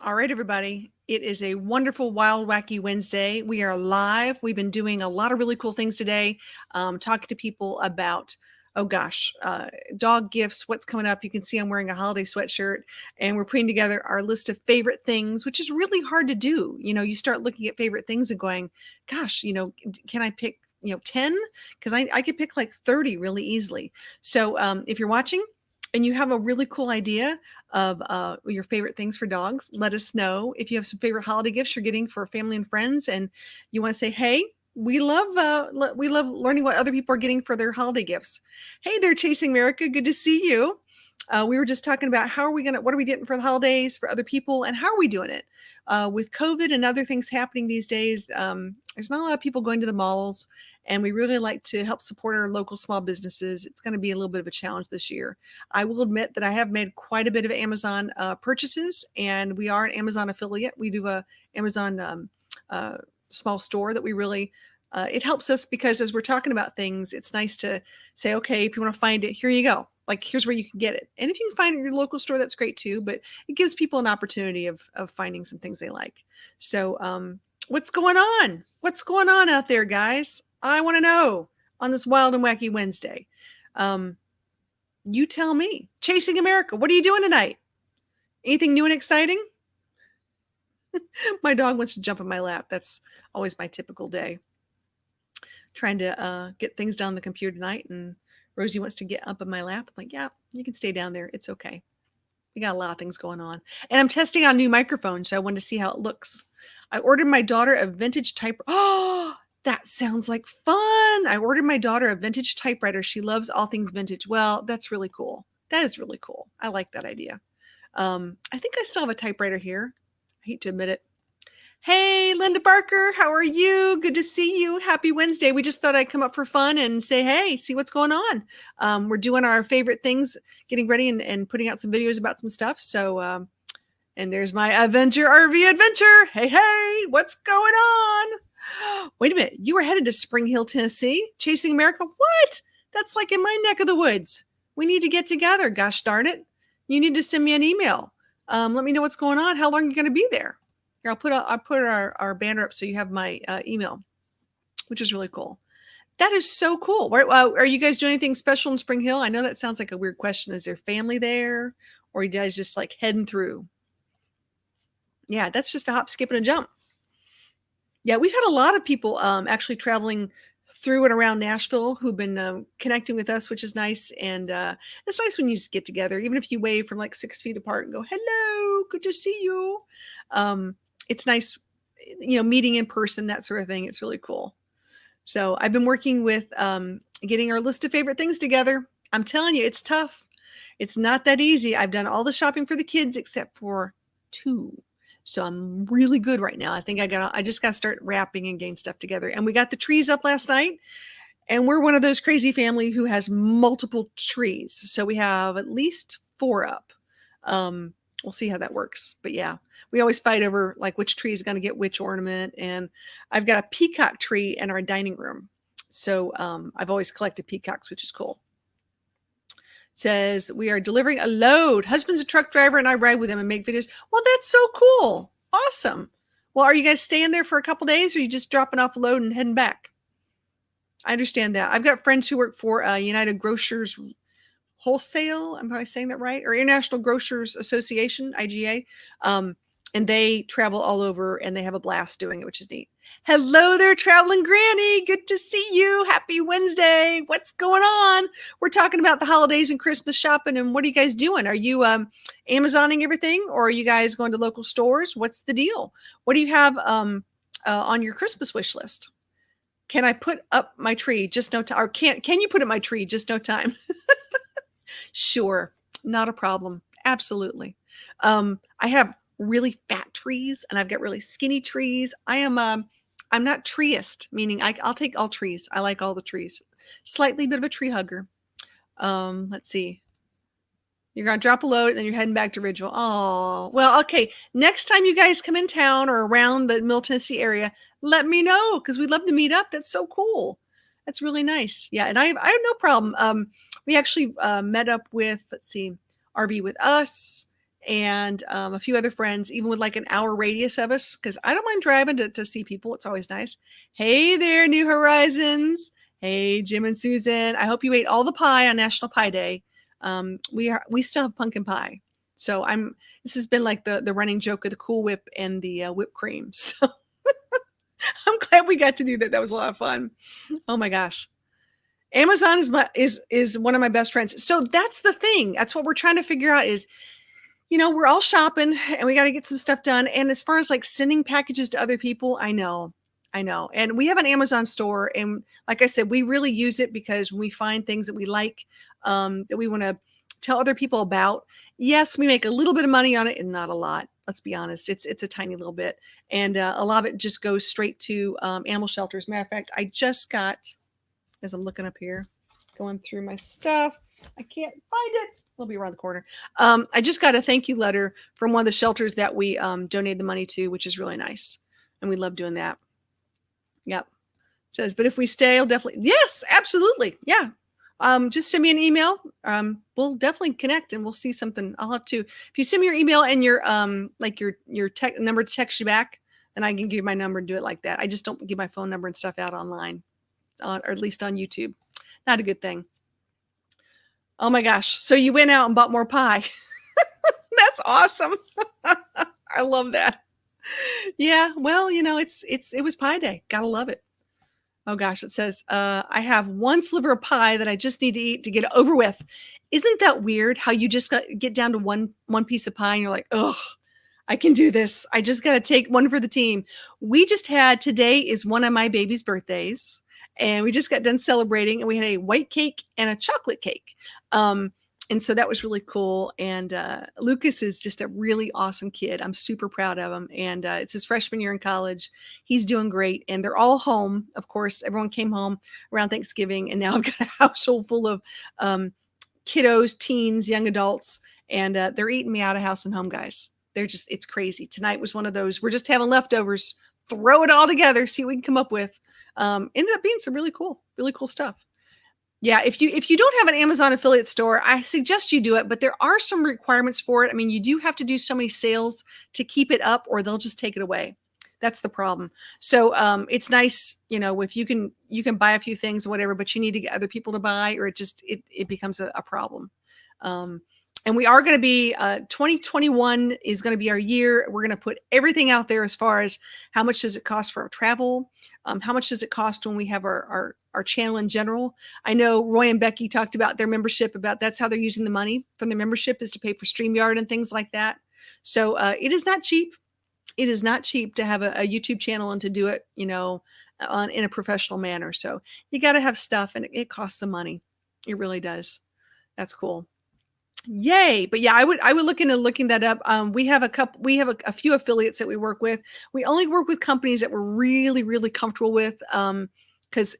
All right, everybody. It is a wonderful, wild, wacky Wednesday. We are live. We've been doing a lot of really cool things today, talking to people about, oh gosh, dog gifts, what's coming up. You can see I'm wearing a holiday sweatshirt, and we're putting together our list of favorite things, which is really hard to do. You start looking at favorite things and going, gosh, can I pick, 10? Because I could pick like 30 really easily. So if you're watching, and you have a really cool idea of your favorite things for dogs, let us know. If you have some favorite holiday gifts you're getting for family and friends, and you want to say, "Hey, we love learning what other people are getting for their holiday gifts." Hey there, Chasing America, good to see you. We were just talking about what are we getting for the holidays for other people, and how are we doing it with COVID and other things happening these days. There's not a lot of people going to the malls, and we really like to help support our local small businesses. It's going to be a little bit of a challenge this year. I will admit that I have made quite a bit of Amazon purchases, and we are an Amazon affiliate. We do a Amazon small store that we really, it helps us because as we're talking about things, it's nice to say, okay, if you want to find it, here you go. Like, here's where you can get it. And if you can find it in your local store, that's great too, but it gives people an opportunity of finding some things they like. So what's going on? What's going on out there, guys? I want to know on this wild and wacky Wednesday. You tell me. Chasing America, what are you doing tonight? Anything new and exciting? My dog wants to jump in my lap. That's always my typical day. Trying to get things done on the computer tonight, and Rosie wants to get up in my lap. I'm like, yeah, you can stay down there. It's okay. We got a lot of things going on. And I'm testing out a new microphone, so I wanted to see how it looks. I ordered my daughter a vintage typewriter. Oh, that sounds like fun. I ordered my daughter a vintage typewriter. She loves all things vintage. Well, that's really cool. That is really cool. I like that idea. I think I still have a typewriter here. I hate to admit it. Hey, Linda Barker, how are you? Good to see you. Happy Wednesday. We just thought I'd come up for fun and say, hey, see what's going on. We're doing our favorite things, getting ready and putting out some videos about some stuff. So, and there's my Avenger RV adventure. Hey, what's going on? Wait a minute. You were headed to Spring Hill, Tennessee, Chasing America. What? That's like in my neck of the woods. We need to get together. Gosh darn it. You need to send me an email. Let me know what's going on. How long are you going to be there? Here, I'll put our banner up so you have my email, which is really cool. That is so cool. Are you guys doing anything special in Spring Hill? I know that sounds like a weird question. Is there family there, or are you guys just like heading through? Yeah, that's just a hop, skip, and a jump. Yeah, we've had a lot of people actually traveling through and around Nashville who've been connecting with us, which is nice. And it's nice when you just get together, even if you wave from like 6 feet apart and go, hello, good to see you. It's nice, meeting in person, that sort of thing. It's really cool. So I've been working with getting our list of favorite things together. I'm telling you, it's tough. It's not that easy. I've done all the shopping for the kids except for 2. So I'm really good right now. I think I just got to start wrapping and getting stuff together. And we got the trees up last night. And we're one of those crazy family who has multiple trees. So we have at least 4 up. We'll see how that works. But yeah, we always fight over like which tree is going to get which ornament. And I've got a peacock tree in our dining room. So I've always collected peacocks, which is cool. It says, we are delivering a load. Husband's a truck driver and I ride with him and make videos. Well, that's so cool. Awesome. Well, are you guys staying there for a couple days, or are you just dropping off a load and heading back? I understand that. I've got friends who work for United Grocers Wholesale, I'm probably saying that right, or International Grocers Association, IGA, and they travel all over and they have a blast doing it, which is neat. Hello there, traveling granny. Good to see you. Happy Wednesday. What's going on? We're talking about the holidays and Christmas shopping, and what are you guys doing? Are you Amazoning everything, or are you guys going to local stores? What's the deal? What do you have on your Christmas wish list? Can I put up my tree? Just no time. Or can you put up my tree? Just no time. Sure. Not a problem. Absolutely. I have really fat trees and I've got really skinny trees. I'm not treeist, meaning I'll take all trees. I like all the trees. Slightly bit of a tree hugger. Let's see. You're going to drop a load and then you're heading back to Ridgeville. Oh, well, okay. Next time you guys come in town or around the Middle Tennessee area, let me know because we'd love to meet up. That's so cool. That's really nice. Yeah. And I have no problem. We actually met up with, let's see, RV with Us and a few other friends, even with like an hour radius of us, because I don't mind driving to see people. It's always nice. Hey there, New Horizons. Hey, Jim and Susan. I hope you ate all the pie on National Pie Day. We still have pumpkin pie. So this has been like the running joke of the Cool Whip and the whipped cream. So I'm glad we got to do that. That was a lot of fun. Oh my gosh. Amazon is one of my best friends. So that's the thing. That's what we're trying to figure out is, we're all shopping and we got to get some stuff done. And as far as like sending packages to other people, I know. And we have an Amazon store. And like I said, we really use it because when we find things that we like, that we want to tell other people about, yes, we make a little bit of money on it and not a lot. Let's be honest. It's a tiny little bit. And a lot of it just goes straight to animal shelters. Matter of fact, I just got, as I'm looking up here, going through my stuff, I can't find it. We'll be around the corner. I just got a thank you letter from one of the shelters that we donated the money to, which is really nice. And we love doing that. Yep. It says, but if we stay, I'll definitely, yes, absolutely. Yeah. Just send me an email. We'll definitely connect and we'll see something. I'll have to, if you send me your email and your number to text you back, then I can give you my number and do it like that. I just don't give my phone number and stuff out online, or at least on YouTube. Not a good thing. Oh my gosh. So you went out and bought more pie. That's awesome. I love that. Yeah. Well, it was Pie Day. Gotta love it. Oh gosh. It says, I have one sliver of pie that I just need to eat to get it over with. Isn't that weird how you just get down to one piece of pie and you're like, ugh, I can do this. I just got to take one for the team. Today is one of my baby's birthdays. And we just got done celebrating and we had a white cake and a chocolate cake. And so that was really cool. And Lucas is just a really awesome kid. I'm super proud of him. And it's his freshman year in college. He's doing great. And they're all home. Of course, everyone came home around Thanksgiving. And now I've got a household full of kiddos, teens, young adults. And they're eating me out of house and home, guys. It's crazy. Tonight was one of those, we're just having leftovers, throw it all together, see what we can come up with. Ended up being some really cool stuff. Yeah, if you don't have an Amazon affiliate store, I suggest you do it, but there are some requirements for it. I mean, you do have to do so many sales to keep it up or they'll just take it away. That's the problem. So it's nice, if you can buy a few things or whatever, but you need to get other people to buy or it becomes a problem. And we are going to be, 2021 is going to be our year. We're going to put everything out there as far as how much does it cost for our travel? How much does it cost when we have our channel in general? I know Roy and Becky talked about their membership, about that's how they're using the money from their membership is to pay for StreamYard and things like that. So it is not cheap. It is not cheap to have a YouTube channel and to do it, in a professional manner. So you got to have stuff and it costs some money. It really does. That's cool. Yay. But yeah, I would look into looking that up. We have a few affiliates that we work with. We only work with companies that we're really, really comfortable with. Because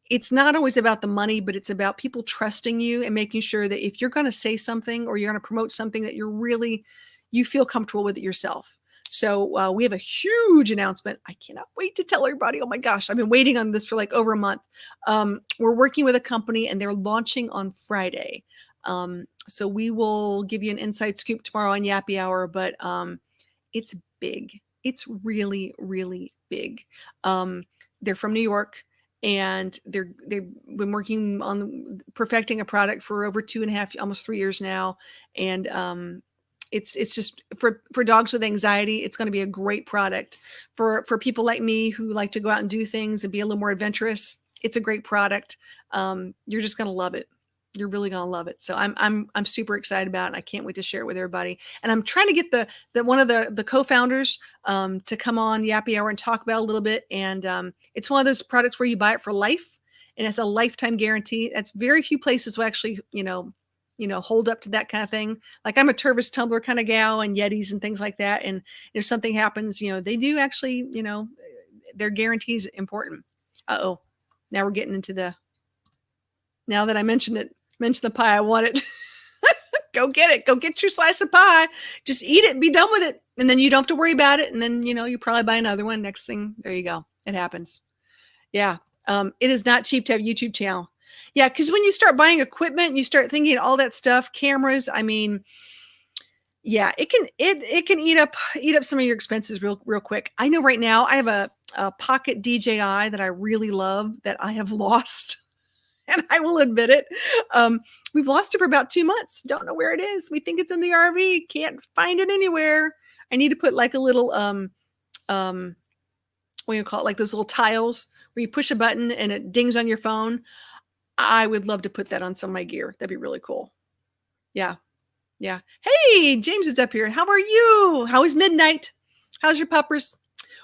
it's not always about the money, but it's about people trusting you and making sure that if you're going to say something or you're going to promote something that you feel comfortable with it yourself. So we have a huge announcement. I cannot wait to tell everybody. Oh my gosh, I've been waiting on this for like over a month. We're working with a company and they're launching on Friday. So we will give you an inside scoop tomorrow on Yappy Hour, but it's big. It's really, really big. They're from New York and they've been working on perfecting a product for over 2.5, almost 3 years now. And it's just for dogs with anxiety, it's going to be a great product. For people like me who like to go out and do things and be a little more adventurous, it's a great product. You're just going to love it. You're really going to love it. So I'm super excited about it. And I can't wait to share it with everybody. And I'm trying to get the one of the co-founders to come on Yappy Hour and talk about it a little bit. And it's one of those products where you buy it for life and it's a lifetime guarantee. That's very few places will actually, hold up to that kind of thing. Like I'm a Tervis tumbler kind of gal and Yetis and things like that. And if something happens, they do actually, their guarantee is important. Uh-oh. Now we're getting into now that I mentioned the pie, I want it. Go get it. Go get your slice of pie. Just eat it and be done with it. And then you don't have to worry about it. And then, you probably buy another one. Next thing, there you go. It happens. Yeah. It is not cheap to have a YouTube channel. Yeah. Because when you start buying equipment, you start thinking all that stuff, cameras. I mean, Yeah, it can eat up some of your expenses real quick. I know right now I have a pocket DJI that I really love that I have lost, and I will admit it. Um, we've lost it for about 2 months. Don't know where it is. We think it's in the RV. Can't find it anywhere. I need to put like a little um what do you call it? Like those little tiles where you push a button and it dings on your phone. I would love to put that on some of my gear. That'd be really cool. Yeah. Yeah. Hey, James is up here. How are you? How is midnight? How's your puppers?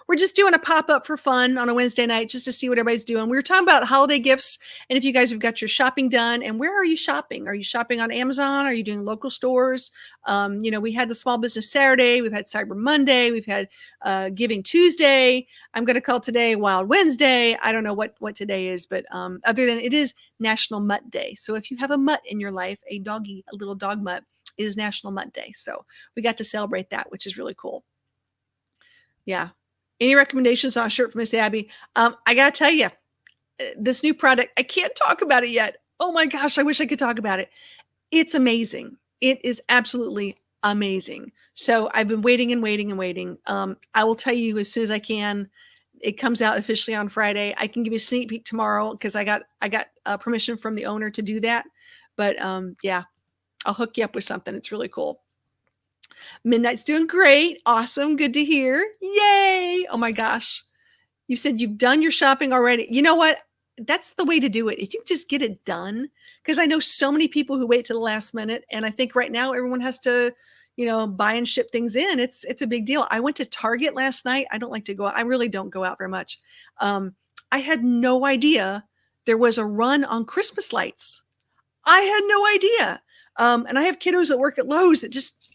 We're just doing a pop up for fun on a Wednesday night just to see what everybody's doing. We were talking about holiday gifts and if you guys have got your shopping done and where are you shopping? Are you shopping on Amazon? Are you doing local stores? We had the Small Business Saturday, we've had Cyber Monday, we've had Giving Tuesday. I'm going to call today Wild Wednesday. I don't know what today is, but other than it is National Mutt Day. So if you have a mutt in your life, a little dog mutt, is National Mutt Day. So we got to celebrate that, which is really cool. Yeah. Any recommendations on a shirt from Miss Abby? I got to tell you, this new product, I can't talk about it yet. Oh my gosh, I wish I could talk about it. It's amazing. It is absolutely amazing. So I've been waiting and waiting and waiting. I will tell you as soon as I can. It comes out officially on Friday. I can give you a sneak peek tomorrow because I got permission from the owner to do that. But yeah, I'll hook you up with something. It's really cool. Midnight's doing great. Awesome. Good to hear. Yay. Oh my gosh. You said you've done your shopping already. You know what? That's the way to do it. If you just get it done, because I know so many people who wait to the last minute. And I think right now everyone has to, buy and ship things in. It's a big deal. I went to Target last night. I don't like to go out. I really don't go out very much. I had no idea there was a run on Christmas lights. I had no idea. And I have kiddos that work at Lowe's that just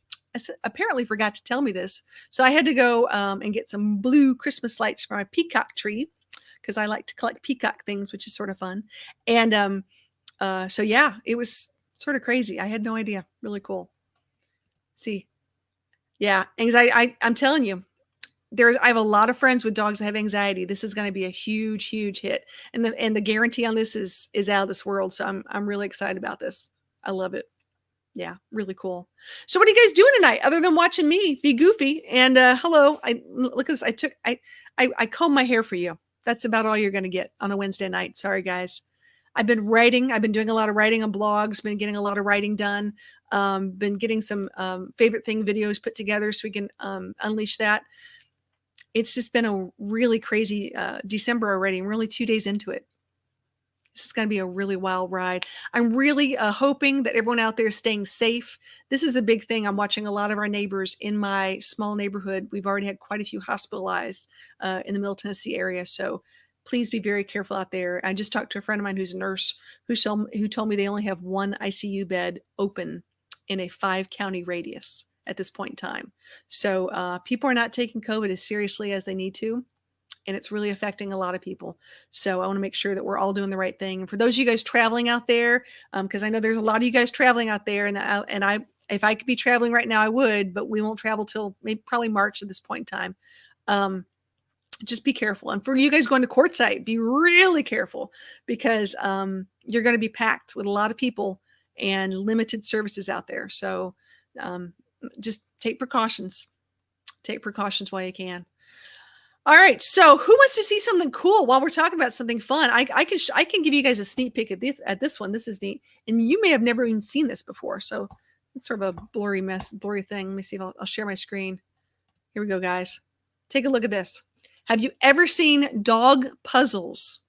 apparently forgot to tell me this. So I had to go and get some blue Christmas lights for my peacock tree because I like to collect peacock things, which is sort of fun. And so, yeah, it was sort of crazy. I had no idea. Really cool. See, yeah, anxiety. I'm telling you, I have a lot of friends with dogs that have anxiety. This is going to be a huge, huge hit. And the guarantee on this is out of this world. So I'm really excited about this. I love it. Yeah, really cool. So what are you guys doing tonight other than watching me be goofy? And hello, look at this. I combed my hair for you. That's about all you're going to get on a Wednesday night. Sorry, guys. I've been writing. I've been doing a lot of writing on blogs, been getting a lot of writing done, been getting some favorite thing videos put together so we can unleash that. It's just been a really crazy December already. I'm really 2 days into it. This is going to be a really wild ride. I'm really hoping that everyone out there is staying safe. This is a big thing. I'm watching a lot of our neighbors in my small neighborhood. We've already had quite a few hospitalized in the Middle Tennessee area. So please be very careful out there. I just talked to a friend of mine who's a nurse who told me they only have one ICU bed open in a 5-county radius at this point in time. So people are not taking COVID as seriously as they need to. And it's really affecting a lot of people. So I want to make sure that we're all doing the right thing. And for those of you guys traveling out there, because I know there's a lot of you guys traveling out there, and I, if I could be traveling right now, I would, but we won't travel till probably March at this point in time. Just be careful. And for you guys going to Quartzsite, be really careful because you're going to be packed with a lot of people and limited services out there. So just take precautions. Take precautions while you can. All right. So who wants to see something cool while we're talking about something fun? I can give you guys a sneak peek at this one. This is neat. And you may have never even seen this before. So it's sort of a blurry thing. Let me see if I'll share my screen. Here we go, guys. Take a look at this. Have you ever seen dog puzzles?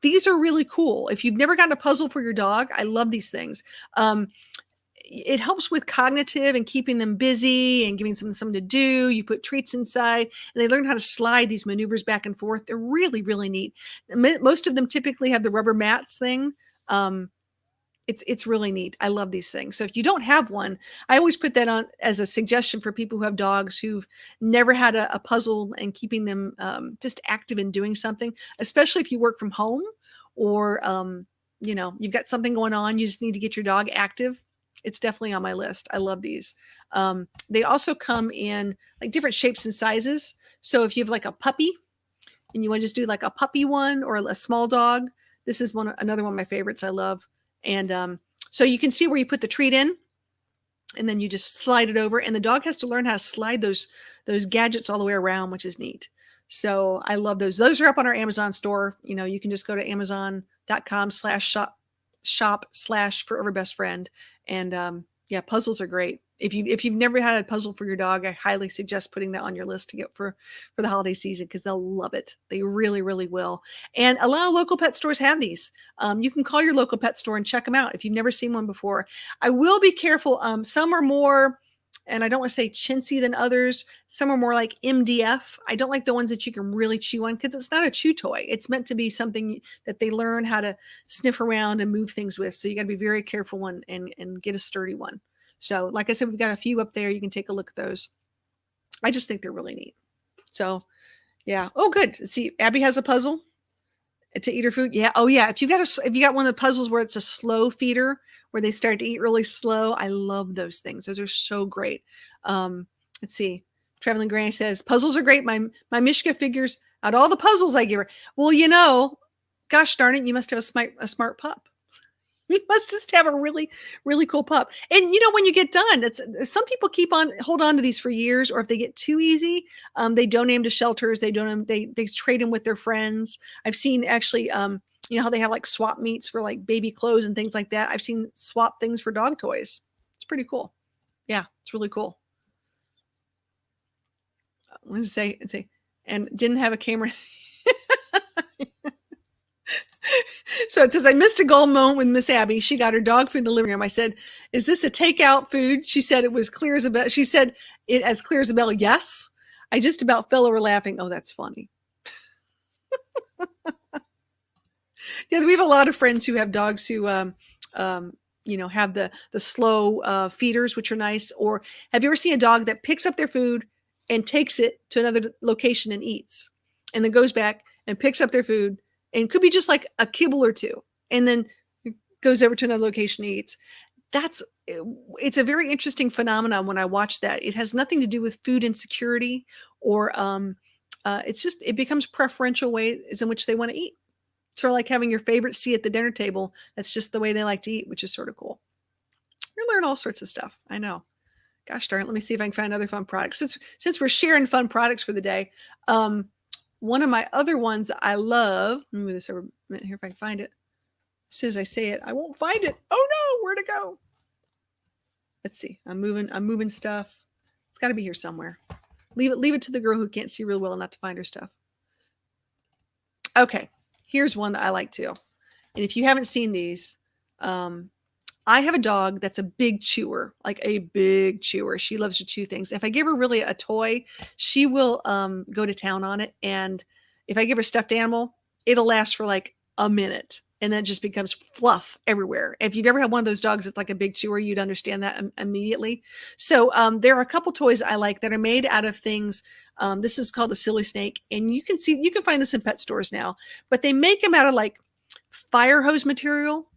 These are really cool. If you've never gotten a puzzle for your dog, I love these things. It helps with cognitive and keeping them busy and giving them something to do. You put treats inside and they learn how to slide these maneuvers back and forth. They're really, really neat. Most of them typically have the rubber mats thing. It's really neat. I love these things. So if you don't have one, I always put that on as a suggestion for people who have dogs who've never had a puzzle and keeping them just active in doing something, especially if you work from home or, you've got something going on. You just need to get your dog active. It's definitely on my list. I love these. They also come in like different shapes and sizes. So if you have like a puppy and you want to just do like a puppy one or a small dog, this is another one of my favorites I love. And so you can see where you put the treat in and then you just slide it over, and the dog has to learn how to slide those gadgets all the way around, which is neat. So I love those. Those are up on our Amazon store. You can just go to amazon.com/shop/foreverbestfriend. And yeah, puzzles are great. If you've never had a puzzle for your dog, I highly suggest putting that on your list to get for the holiday season, because they'll love it. They really, really will. And a lot of local pet stores have these. You can call your local pet store and check them out if you've never seen one before. I will be careful. Some are more, and I don't want to say chintzy than others. Some are more like MDF. I don't like the ones that you can really chew on, because it's not a chew toy. It's meant to be something that they learn how to sniff around and move things with. So you got to be very careful and get a sturdy one. So like I said, we've got a few up there. You can take a look at those. I just think they're really neat. So yeah. Oh, good. See, Abby has a puzzle to eat her food. Yeah. Oh yeah. If you got one of the puzzles where it's a slow feeder, where they start to eat really slow, I love those things. Those are so great. Let's see. Traveling Granny says, puzzles are great. My Mishka figures out all the puzzles I give her. Well, gosh darn it, you must have a smart pup. You must just have a really, really cool pup. And when you get done, some people hold on to these for years, or if they get too easy, they donate them to shelters. They trade them with their friends. I've seen actually, how they have like swap meets for like baby clothes and things like that. I've seen swap things for dog toys. It's pretty cool. Yeah, it's really cool. What does it say? And didn't have a camera. So it says, I missed a gold moment with Miss Abby. She got her dog food in the living room. I said, is this a takeout food? She said it was clear as a bell. She said it as clear as a bell. Yes. I just about fell over laughing. Oh, that's funny. Yeah, we have a lot of friends who have dogs who, have the slow feeders, which are nice. Or have you ever seen a dog that picks up their food and takes it to another location and eats, and then goes back and picks up their food, and could be just like a kibble or two, and then goes over to another location and eats? It's a very interesting phenomenon when I watch that. It has nothing to do with food insecurity, or it becomes preferential ways in which they want to eat. Sort of like having your favorite seat at the dinner table. That's just the way they like to eat, which is sort of cool. You learn all sorts of stuff. I know. Gosh darn it. Let me see if I can find other fun products. Since we're sharing fun products for the day, one of my other ones I love, let me move this over a minute here if I can find it. As soon as I say it, I won't find it. Oh no, where'd it go? Let's see. I'm moving stuff. It's got to be here somewhere. Leave it to the girl who can't see real well not to find her stuff. Okay. Here's one that I like too. And if you haven't seen these, I have a dog that's a big chewer, like a big chewer. She loves to chew things. If I give her really a toy, she will go to town on it. And if I give her a stuffed animal, it'll last for like a minute, and then it just becomes fluff everywhere. If you've ever had one of those dogs that's like a big chewer, you'd understand that immediately. So there are a couple toys I like that are made out of things. This is called the Silly Snake, and you can find this in pet stores now, but they make them out of like fire hose material,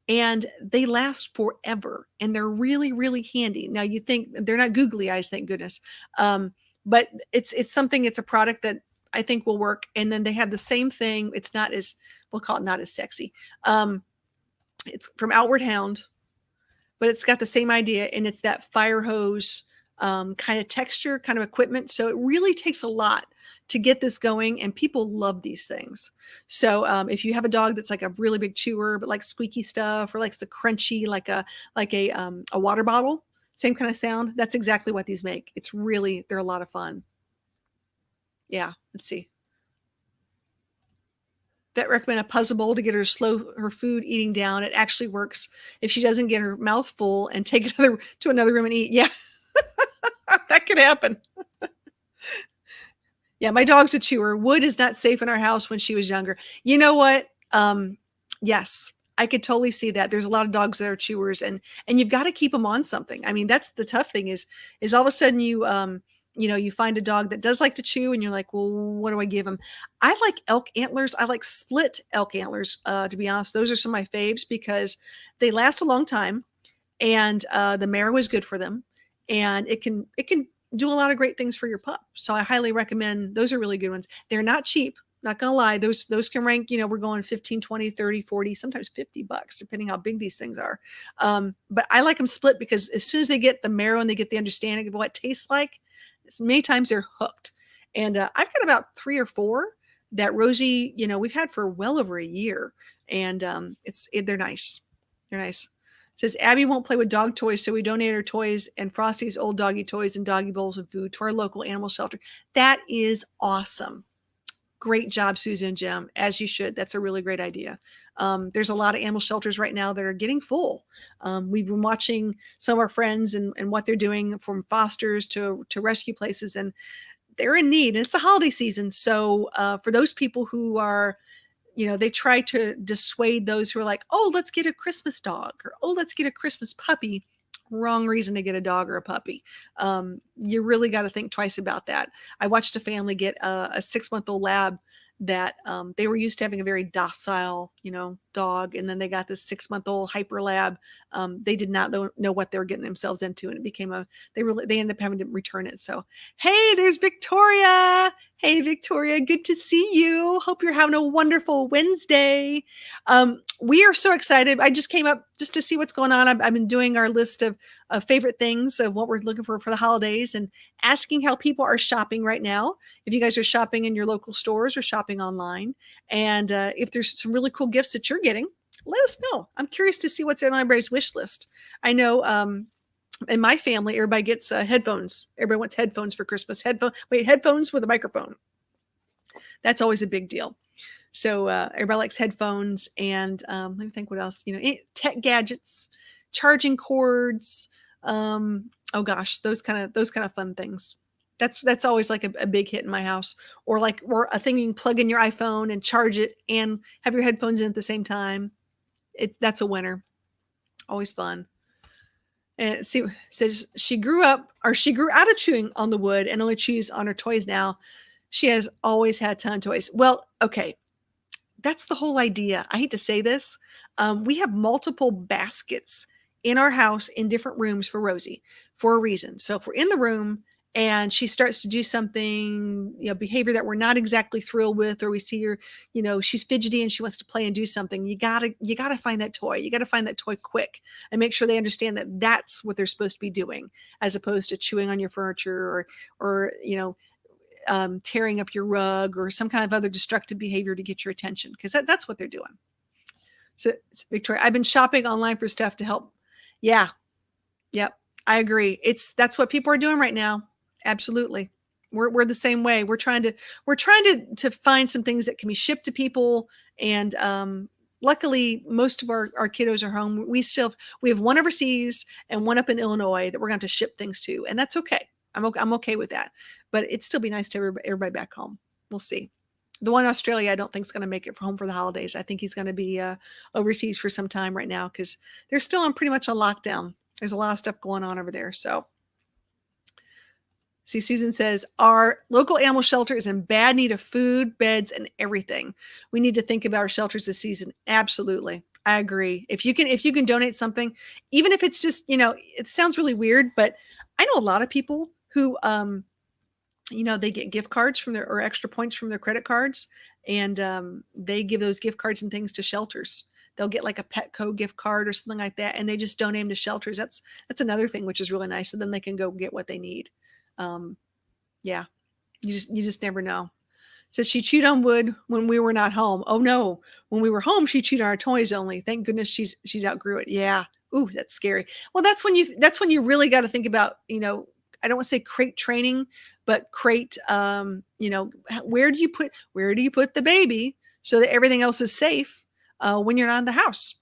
and they last forever, and they're really, really handy. Now you think they're not googly eyes, thank goodness. But it's a product that I think will work. And then they have the same thing. It's not as, we'll call it not as sexy. It's from Outward Hound, but it's got the same idea, and it's that fire hose kind of texture, kind of equipment. So it really takes a lot to get this going, and people love these things. So if you have a dog that's like a really big chewer, but like squeaky stuff, or likes the crunchy, like a water bottle, same kind of sound, that's exactly what these make. They're a lot of fun. Yeah, let's see. Vet recommend a puzzle bowl to get her to slow her food eating down. It actually works if she doesn't get her mouth full and take it to another room and eat. Yeah, that could happen. Yeah, my dog's a chewer. Wood is not safe in our house when she was younger. You know what? Yes, I could totally see that. There's a lot of dogs that are chewers, and you've got to keep them on something. I mean, that's the tough thing is all of a sudden you find a dog that does like to chew, and you're like, well, what do I give him? I like elk antlers. I like split elk antlers. To be honest, those are some of my faves because they last a long time, and the marrow is good for them, and it can do a lot of great things for your pup. So I highly recommend. Those are really good ones. They're not cheap. Not gonna lie, those can rank, we're going 15, 20, 30, 40, sometimes $50, depending how big these things are. But I like them split because as soon as they get the marrow and they get the understanding of what it tastes like, many times they're hooked. And I've got about 3 or 4 that Rosie, we've had for well over a year, and they're nice. They're nice. It says Abby won't play with dog toys, so we donate her toys and Frosty's old doggy toys and doggy bowls and food to our local animal shelter. That is awesome. Great job, Susan and Jim, as you should. That's a really great idea. There's a lot of animal shelters right now that are getting full. We've been watching some of our friends and what they're doing, from fosters to rescue places, and they're in need. And it's a holiday season. So for those people who are, they try to dissuade those who are like, oh, let's get a Christmas dog, or, oh, let's get a Christmas puppy. Wrong reason to get a dog or a puppy. You really got to think twice about that. I watched a family get a 6-month-old lab that they were used to having a very docile, dog, and then they got this 6-month-old hyper lab. They did not know what they were getting themselves into, and it became they ended up having to return it. So, hey, there's Victoria. Hey, Victoria, good to see you. Hope you're having a wonderful Wednesday. We are so excited. I just came up just to see what's going on. I've been doing our list of favorite things of what we're looking for the holidays, and asking how people are shopping right now. If you guys are shopping in your local stores or shopping online, and if there's some really cool gifts that you're getting, let us know. I'm curious to see what's on everybody's wish list. I know in my family, everybody gets headphones. Everybody wants headphones for Christmas. Headphones with a microphone. That's always a big deal. So everybody likes headphones, and let me think what else. Tech gadgets, charging cords. Oh gosh, those kind of fun things. That's always like a big hit in my house. Or a thing you can plug in your iPhone and charge it and have your headphones in at the same time. That's a winner. Always fun. And see, says she grew out of chewing on the wood and only chews on her toys now. She has always had a ton of toys. Well, okay. That's the whole idea. I hate to say this. We have multiple baskets in our house in different rooms for Rosie for a reason. So if we're in the room and she starts to do something, behavior that we're not exactly thrilled with, or we see her, she's fidgety and she wants to play and do something, you gotta find that toy. You gotta find that toy quick and make sure they understand that that's what they're supposed to be doing, as opposed to chewing on your furniture or tearing up your rug or some kind of other destructive behavior to get your attention, because that's what they're doing. So Victoria, I've been shopping online for stuff to help. Yeah. Yep. I agree. That's what people are doing right now. Absolutely. We're the same way. We're trying to find some things that can be shipped to people. And luckily most of our kiddos are home. We have one overseas and one up in Illinois that we're going to ship things to. And that's okay. I'm okay with that, but it'd still be nice to have everybody back home. We'll see. The one in Australia, I don't think is going to make it home for the holidays. I think he's going to be overseas for some time right now, because they're still on pretty much a lockdown. There's a lot of stuff going on over there. So, see, Susan says, our local animal shelter is in bad need of food, beds, and everything. We need to think about our shelters this season. Absolutely. I agree. If you can donate something, even if it's just, it sounds really weird, but I know a lot of people who, they get gift cards or extra points from their credit cards, and they give those gift cards and things to shelters. They'll get like a Petco gift card or something like that, and they just donate them to shelters. That's another thing, which is really nice. So then they can go get what they need. Yeah, you just never know. So she chewed on wood when we were not home. Oh no, when we were home, she chewed on our toys only. Thank goodness she's outgrew it. Yeah. Ooh, that's scary. Well, that's when you really got to think about, I don't want to say crate training, but crate, where do you put the baby so that everything else is safe when you're not in the house?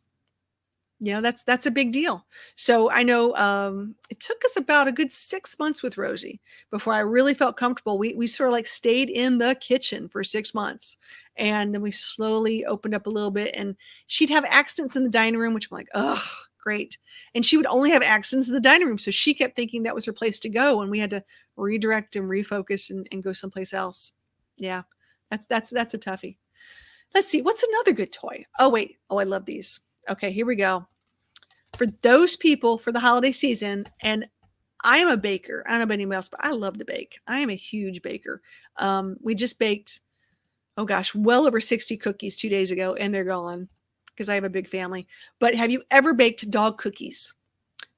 That's a big deal. So I know it took us about a good 6 months with Rosie before I really felt comfortable. We sort of like stayed in the kitchen for 6 months, and then we slowly opened up a little bit, and she'd have accidents in the dining room, which I'm like, oh, great. And she would only have accidents in the dining room. So she kept thinking that was her place to go, and we had to redirect and refocus and go someplace else. Yeah, that's a toughie. Let's see. What's another good toy? Oh, wait. Oh, I love these. Okay, here we go. For those people for the holiday season, and I am a baker. I don't know about anybody else, but I love to bake. I am a huge baker. We just baked, oh gosh, well over 60 cookies 2 days ago, and they're gone because I have a big family. But have you ever baked dog cookies?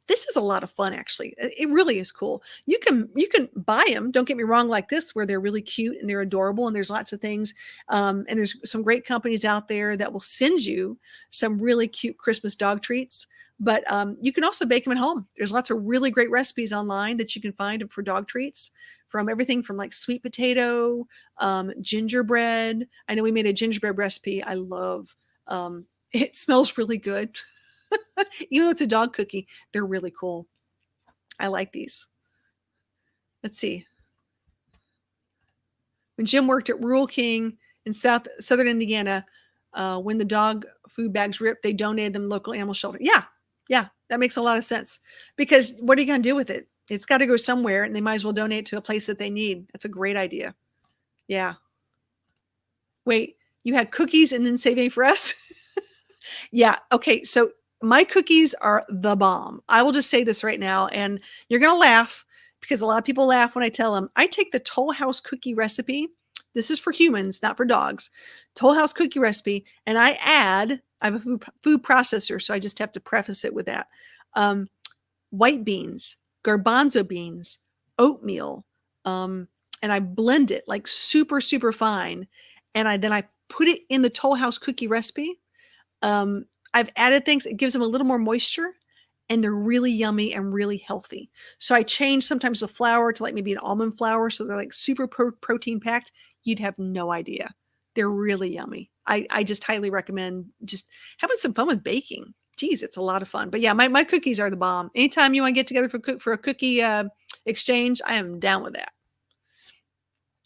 This is a lot of fun, actually. It really is cool. You can buy them. Don't get me wrong, like this, where they're really cute and they're adorable, and there's lots of things. And there's some great companies out there that will send you some really cute Christmas dog treats. But you can also bake them at home. There's lots of really great recipes online that you can find for dog treats, from everything from like sweet potato, gingerbread. I know we made a gingerbread recipe. I love. It smells really good. Even though it's a dog cookie, they're really cool. I like these. Let's see. When Jim worked at Rural King in southern Indiana, when the dog food bags ripped, they donated them to local animal shelter. Yeah, that makes a lot of sense. Because what are you going to do with it? It's got to go somewhere, and they might as well donate to a place that they need. That's a great idea. Yeah. Wait, you had cookies and then save any for us? Yeah. Okay. So my cookies are the bomb. I will just say this right now, and you're going to laugh because a lot of people laugh when I tell them. I take the Toll House cookie recipe. This is for humans, not for dogs. Toll House cookie recipe, and I have a food processor, so I just have to preface it with that. White beans, garbanzo beans, oatmeal, and I blend it like super, super fine. And then I put it in the Toll House cookie recipe. I've added things. It gives them a little more moisture, and they're really yummy and really healthy. So I change sometimes the flour to like maybe an almond flour. So they're like super protein packed. You'd have no idea. They're really yummy. I just highly recommend just having some fun with baking. Geez, it's a lot of fun. But yeah, my cookies are the bomb. Anytime you want to get together for a cookie exchange, I am down with that.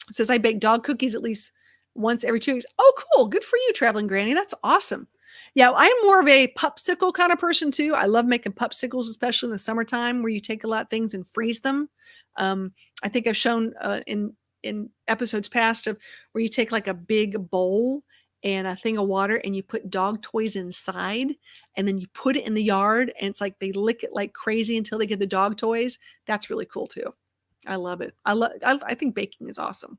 It says I bake dog cookies at least once every 2 weeks. Oh, cool. Good for you, traveling granny. That's awesome. Yeah, I am more of a popsicle kind of person too. I love making popsicles, especially in the summertime, where you take a lot of things and freeze them. I think I've shown in episodes past of where you take like a big bowl and a thing of water and you put dog toys inside, and then you put it in the yard, and it's like they lick it like crazy until they get the dog toys. That's really cool too. I love it. I think baking is awesome.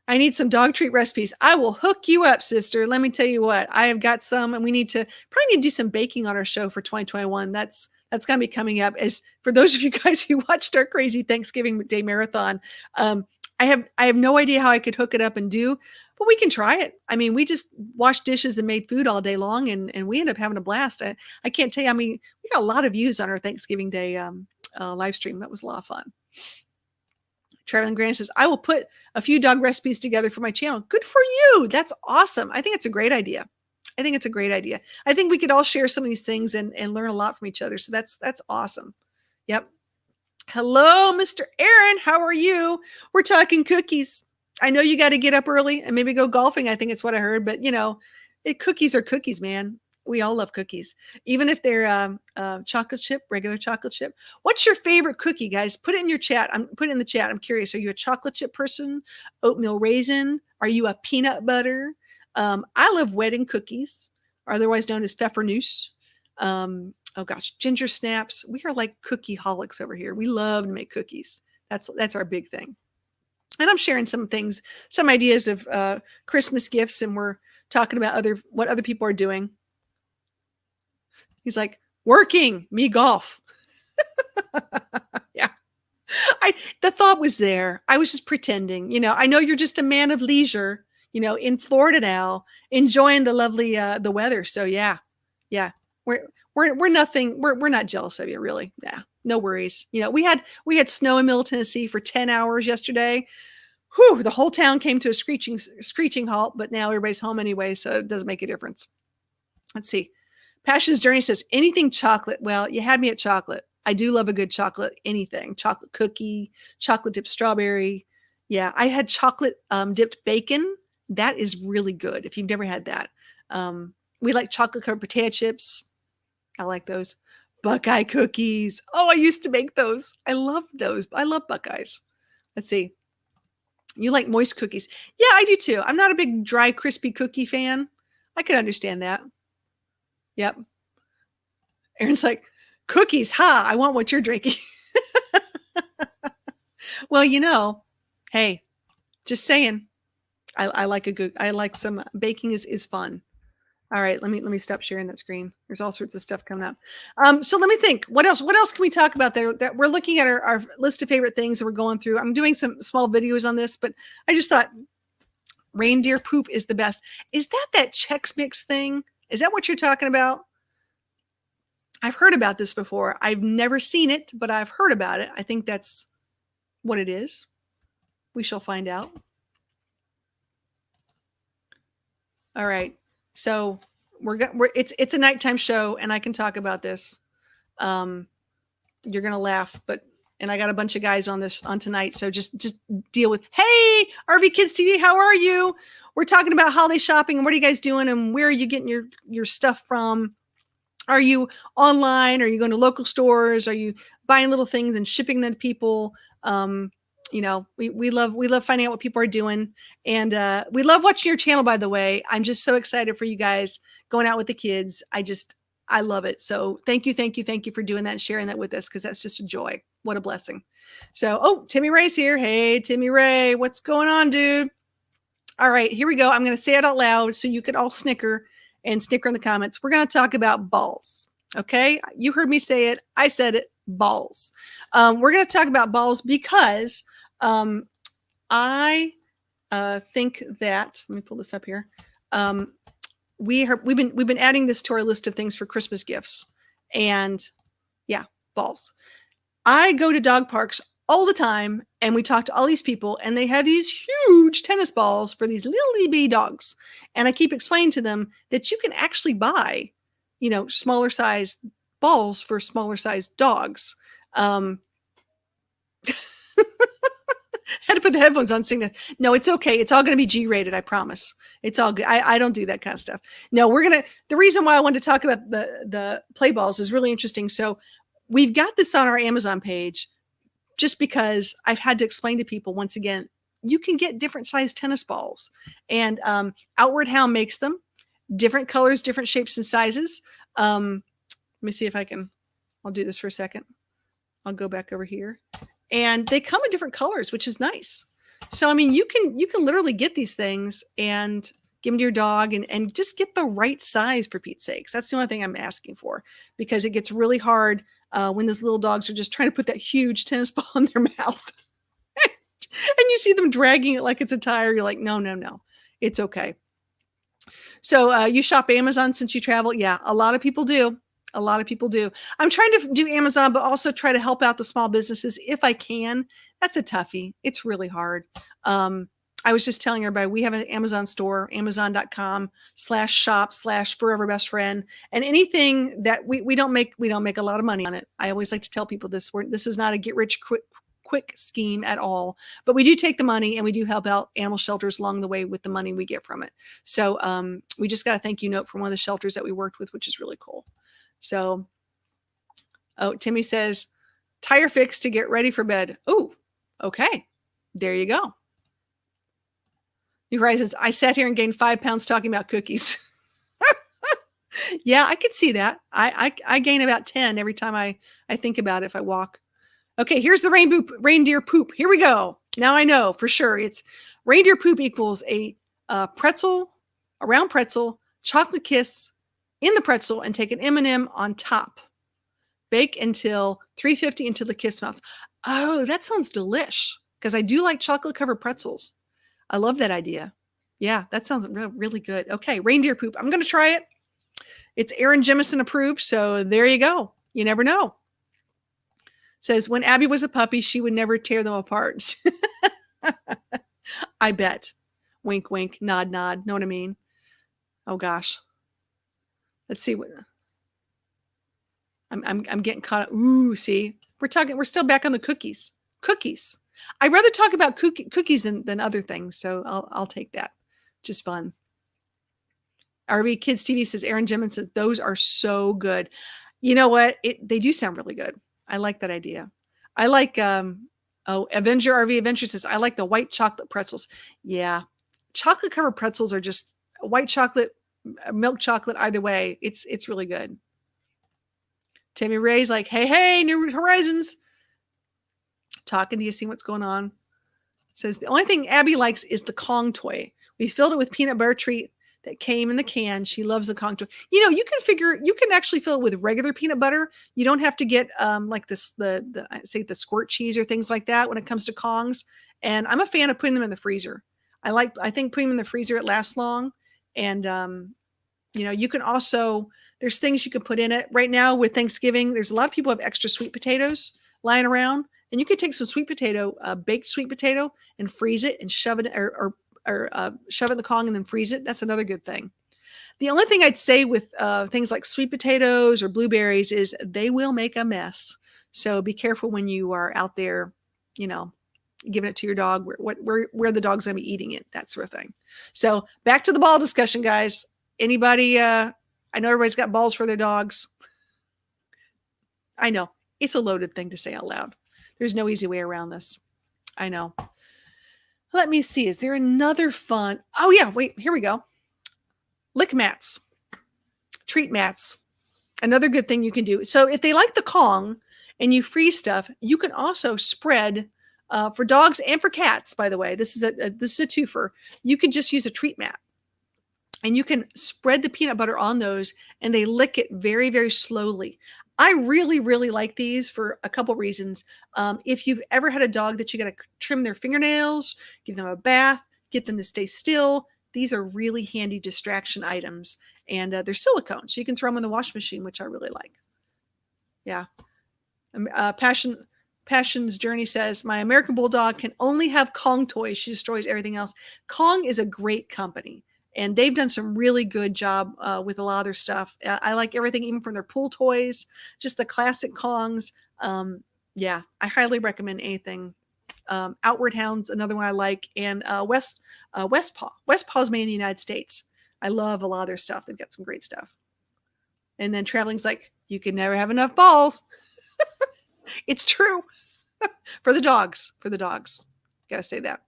I need some dog treat recipes. I will hook you up, sister. Let me tell you what, I have got some, and we probably need to do some baking on our show for 2021. That's going to be coming up. As for those of you guys who watched our crazy Thanksgiving Day marathon, I have no idea how I could hook it up and do, but we can try it. I mean, we just washed dishes and made food all day long, and we ended up having a blast. I can't tell you. I mean, we got a lot of views on our Thanksgiving Day live stream. That was a lot of fun. Traveling Granny says, I will put a few dog recipes together for my channel. Good for you. That's awesome. I think it's a great idea. I think we could all share some of these things and learn a lot from each other. So that's awesome. Yep. Hello, Mr. Aaron. How are you? We're talking cookies. I know you got to get up early and maybe go golfing. I think it's what I heard, but cookies are cookies, man. We all love cookies, even if they're chocolate chip, regular chocolate chip. What's your favorite cookie, guys? Put it in your chat. Put it in the chat. I'm curious. Are you a chocolate chip person? Oatmeal raisin? Are you a peanut butter? I love wedding cookies, otherwise known as pfeffernusse. Oh gosh, ginger snaps. We are like cookie holics over here. We love to make cookies. That's our big thing. And I'm sharing some things, some ideas of Christmas gifts, and we're talking about what other people are doing. He's like, working, me golf. Yeah. The thought was there. I was just pretending. I know you're just a man of leisure, in Florida now, enjoying the lovely the weather. So yeah. We're nothing. We're not jealous of you, really. Yeah, no worries. We had snow in Middle Tennessee for 10 hours yesterday. Whew, the whole town came to a screeching halt, but now everybody's home anyway, so it doesn't make a difference. Let's see. Passion's Journey says, anything chocolate. Well, you had me at chocolate. I do love a good chocolate, anything. Chocolate cookie, chocolate dipped strawberry. Yeah, I had chocolate dipped bacon. That is really good if you've never had that. We like chocolate covered potato chips. I like those. Buckeye cookies. Oh, I used to make those. I love those. I love Buckeyes. Let's see. You like moist cookies. Yeah, I do too. I'm not a big dry, crispy cookie fan. I can understand that. Yep. Aaron's like, cookies, ha, I want what you're drinking. Well, hey, just saying. I like a good, I like some baking is fun. All right, let me stop sharing that screen. There's all sorts of stuff coming up. So let me think. What else? What else can we talk about there? That we're looking at our list of favorite things that we're going through. I'm doing some small videos on this, but I just thought reindeer poop is the best. Is that Chex Mix thing? Is that what you're talking about? I've heard about this before. I've never seen it, but I've heard about it. I think that's what it is. We shall find out. All right. So it's a nighttime show, and I can talk about this. You're gonna laugh, but and I got a bunch of guys on tonight, so just deal with. Hey, RV Kids TV, how are you? We're talking about holiday shopping and what are you guys doing and where are you getting your stuff from? Are you online? Are you going to local stores? Are you buying little things and shipping them to people? We love finding out what people are doing, and we love watching your channel. By the way, I'm just so excited for you guys going out with the kids. I love it. So thank you for doing that and sharing that with us, because that's just a joy. What a blessing. So, Timmy Ray's here. Hey, Timmy Ray, what's going on, dude? All right, here we go. I'm going to say it out loud so you could all snicker in the comments. We're going to talk about balls. Okay, you heard me say it. I said it. Balls. We're going to talk about balls because I think that, let me pull this up here. We've been adding this to our list of things for Christmas gifts, and yeah, balls. I go to dog parks all the time, and we talk to all these people, and they have these huge tennis balls for these little bitty dogs. And I keep explaining to them that you can actually buy, smaller size balls for smaller sized dogs. Had to put the headphones on, saying that. No, it's okay. It's all going to be G-rated. I promise. It's all good. I don't do that kind of stuff. No, the reason why I wanted to talk about the play balls is really interesting. So we've got this on our Amazon page just because I've had to explain to people, once again, you can get different size tennis balls, and Outward Hound makes them different colors, different shapes and sizes. Let me see if I'll do this for a second. I'll go back over here. And they come in different colors, which is nice. So, I mean, you can literally get these things and give them to your dog and just get the right size, for Pete's sakes. That's the only thing I'm asking for, because it gets really hard when those little dogs are just trying to put that huge tennis ball in their mouth. And you see them dragging it like it's a tire. You're like, no, it's okay. So you shop Amazon since you travel? Yeah, a lot of people do. I'm trying to do Amazon, but also try to help out the small businesses if I can. That's a toughie. It's really hard. I was just telling everybody, we have an Amazon store, amazon.com/shop/foreverbestfriend. And anything that we don't make a lot of money on it. I always like to tell people this, this is not a get rich quick scheme at all, but we do take the money and we do help out animal shelters along the way with the money we get from it. So we just got a thank you note from one of the shelters that we worked with, which is really cool. So, Timmy says, tire fix to get ready for bed. Oh, okay. There you go. New Horizons, I sat here and gained 5 pounds talking about cookies. Yeah, I could see that. I gain about 10 every time I think about it if I walk. Okay, here's the reindeer poop. Here we go. Now I know for sure. It's reindeer poop equals a pretzel, a round pretzel, chocolate kiss in the pretzel, and take an M&M on top. Bake until 350 until the kiss melts. Oh, that sounds delish, because I do like chocolate covered pretzels. I love that idea. Yeah, that sounds really good. Okay, reindeer poop. I'm going to try it. It's Aaron Jemison approved, so there you go. You never know. Says, when Abby was a puppy, she would never tear them apart. I bet. Wink, wink, nod, nod. Know what I mean? Oh, gosh. Let's see what I'm getting caught up. Ooh, see, we're still back on the cookies. Cookies. I'd rather talk about cookies than other things. So I'll take that. Just fun. RV Kids TV says, Aaron Jemison says, those are so good. You know what? They do sound really good. I like that idea. I like, Avenger RV Adventure says, I like the white chocolate pretzels. Yeah. Chocolate covered pretzels are just white chocolate, milk chocolate, either way. It's really good. Timmy Ray's like, hey, New Horizons. Talking to you, see what's going on. Says the only thing Abby likes is the Kong toy. We filled it with peanut butter treat that came in the can. She loves the Kong toy. You can actually fill it with regular peanut butter. You don't have to get like this I say the squirt cheese or things like that when it comes to Kongs. And I'm a fan of putting them in the freezer. I think putting them in the freezer, it lasts long. And you can also, there's things you can put in it. Right now with Thanksgiving, there's a lot of people have extra sweet potatoes lying around, and you could take some sweet potato, baked sweet potato, and freeze it and shove it or shove it in the Kong and then freeze it. That's another good thing. The only thing I'd say with things like sweet potatoes or blueberries is they will make a mess. So be careful when you are out there, giving it to your dog, where the dog's going to be eating it, that sort of thing. So back to the ball discussion, guys. Anybody, I know everybody's got balls for their dogs. I know it's a loaded thing to say out loud. There's no easy way around this. I know. Let me see. Is there another fun? Oh yeah, wait, here we go. Lick mats, treat mats. Another good thing you can do. So if they like the Kong and you freeze stuff, you can also spread for dogs and for cats. By the way, this is a twofer. You can just use a treat mat, and you can spread the peanut butter on those, and they lick it very, very slowly. I really, really like these for a couple reasons. If you've ever had a dog that you got to trim their fingernails, give them a bath, get them to stay still, these are really handy distraction items. And they're silicone, so you can throw them in the wash machine, which I really like. Yeah. Passion's Journey says, my American Bulldog can only have Kong toys. She destroys everything else. Kong is a great company, and they've done some really good job with a lot of their stuff. I like everything, even from their pool toys, just the classic Kongs. Yeah, I highly recommend anything. Outward Hound's another one I like, and Westpaw. Westpaw's made in the United States. I love a lot of their stuff. They've got some great stuff. And then Traveling's like, you can never have enough balls. It's true. For the dogs. Gotta say that.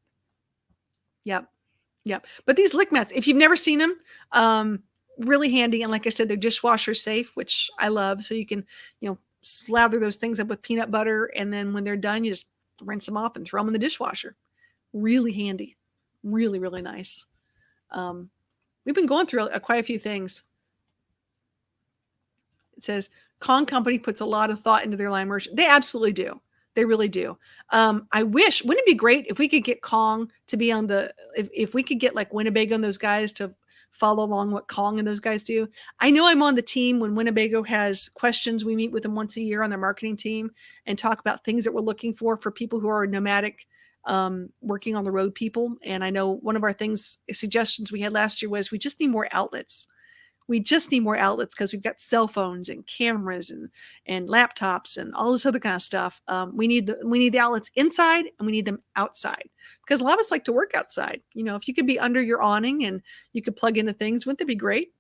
Yep. But these lick mats, if you've never seen them, really handy. And like I said, they're dishwasher safe, which I love. So you can, slather those things up with peanut butter. And then when they're done, you just rinse them off and throw them in the dishwasher. Really handy. Really, really nice. We've been going through quite a few things. It says, Kong Company puts a lot of thought into their line merch. They absolutely do. They really do. I wish, wouldn't it be great if we could get Kong to be on if we could get like Winnebago and those guys to follow along what Kong and those guys do. I know I'm on the team when Winnebago has questions. We meet with them once a year on their marketing team and talk about things that we're looking for people who are nomadic, working on the road people. And I know one of our suggestions we had last year was we just need more outlets. We just need more outlets because we've got cell phones and cameras and laptops and all this other kind of stuff. We need the outlets inside, and we need them outside, because a lot of us like to work outside. If you could be under your awning and you could plug into things, wouldn't that be great?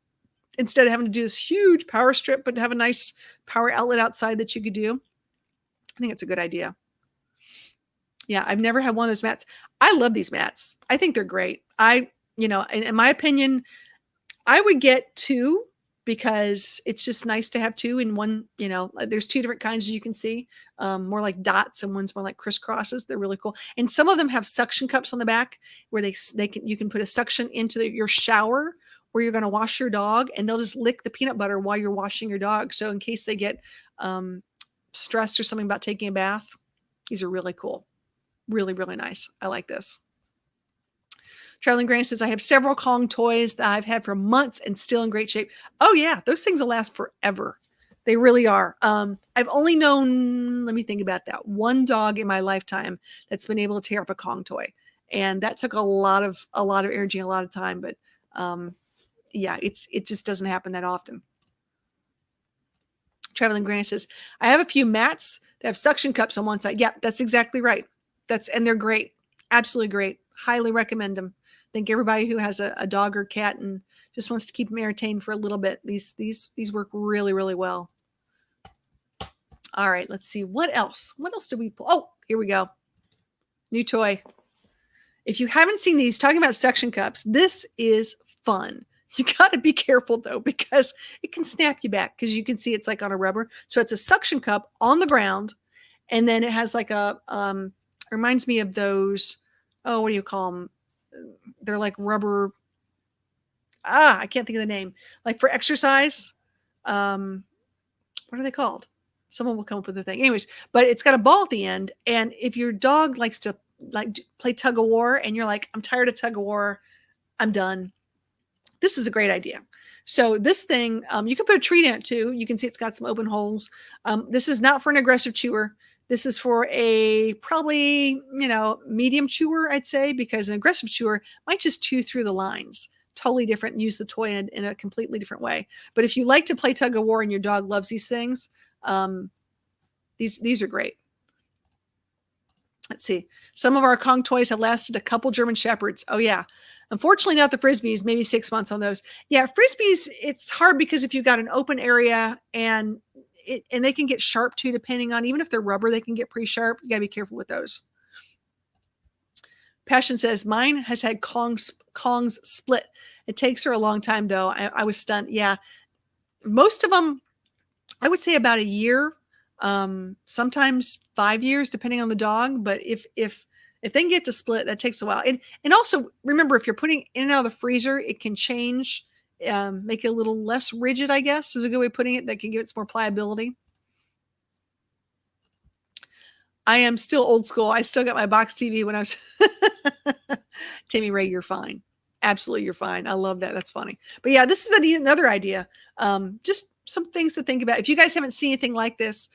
Instead of having to do this huge power strip, but to have a nice power outlet outside that you could do. I think it's a good idea. Yeah, I've never had one of those mats. I love these mats. I think they're great. In my opinion, I would get two, because it's just nice to have two in one. There's two different kinds, as you can see, more like dots, and one's more like crisscrosses. They're really cool. And some of them have suction cups on the back where you can put a suction into your shower where you're going to wash your dog, and they'll just lick the peanut butter while you're washing your dog. So in case they get stressed or something about taking a bath, these are really cool. Really, really nice. I like this. Traveling Granny says, I have several Kong toys that I've had for months and still in great shape. Oh yeah, those things will last forever. They really are. I've only known, let me think about that, one dog in my lifetime that's been able to tear up a Kong toy. And that took a lot of energy and a lot of time. But yeah, it just doesn't happen that often. Traveling Granny says, I have a few mats that have suction cups on one side. Yep, that's exactly right. And they're great. Absolutely great. Highly recommend them. I think everybody who has a dog or cat and just wants to keep them entertained for a little bit, these work really, really well. All right, let's see. What else? What else did we pull? Oh, here we go. New toy. If you haven't seen these, talking about suction cups, this is fun. You got to be careful though, because it can snap you back, because you can see it's like on a rubber. So it's a suction cup on the ground, and then it has like reminds me of those, what do you call them? they're like rubber. I can't think of the name. Like for exercise. What are they called? Someone will come up with the thing. Anyways, but it's got a ball at the end. And if your dog likes to like play tug of war and you're like, I'm tired of tug of war, I'm done, this is a great idea. So this thing, you can put a treat in it too. You can see it's got some open holes. This is not for an aggressive chewer. This is for a probably, medium chewer, I'd say, because an aggressive chewer might just chew through the lines. Totally different, use the toy in a completely different way. But if you like to play tug of war and your dog loves these things, these are great. Let's see. Some of our Kong toys have lasted a couple German Shepherds. Oh yeah. Unfortunately, not the Frisbees, maybe 6 months on those. Yeah, Frisbees, it's hard because if you've got an open area and they can get sharp too, depending on, even if they're rubber, they can get pretty sharp. You gotta be careful with those. Passion says, mine has had Kong's split. It takes her a long time though. I was stunned. Yeah. Most of them, I would say about a year, sometimes 5 years, depending on the dog. But if they can get to split, that takes a while. And also remember, if you're putting in and out of the freezer, it can change, make it a little less rigid, I guess is a good way of putting it. That can give it some more pliability. I am still old school. I still got my box TV when I was Timmy Ray, you're fine. Absolutely, you're fine. I love that. That's funny. But yeah, this is another idea. Just some things to think about. If you guys haven't seen anything like this,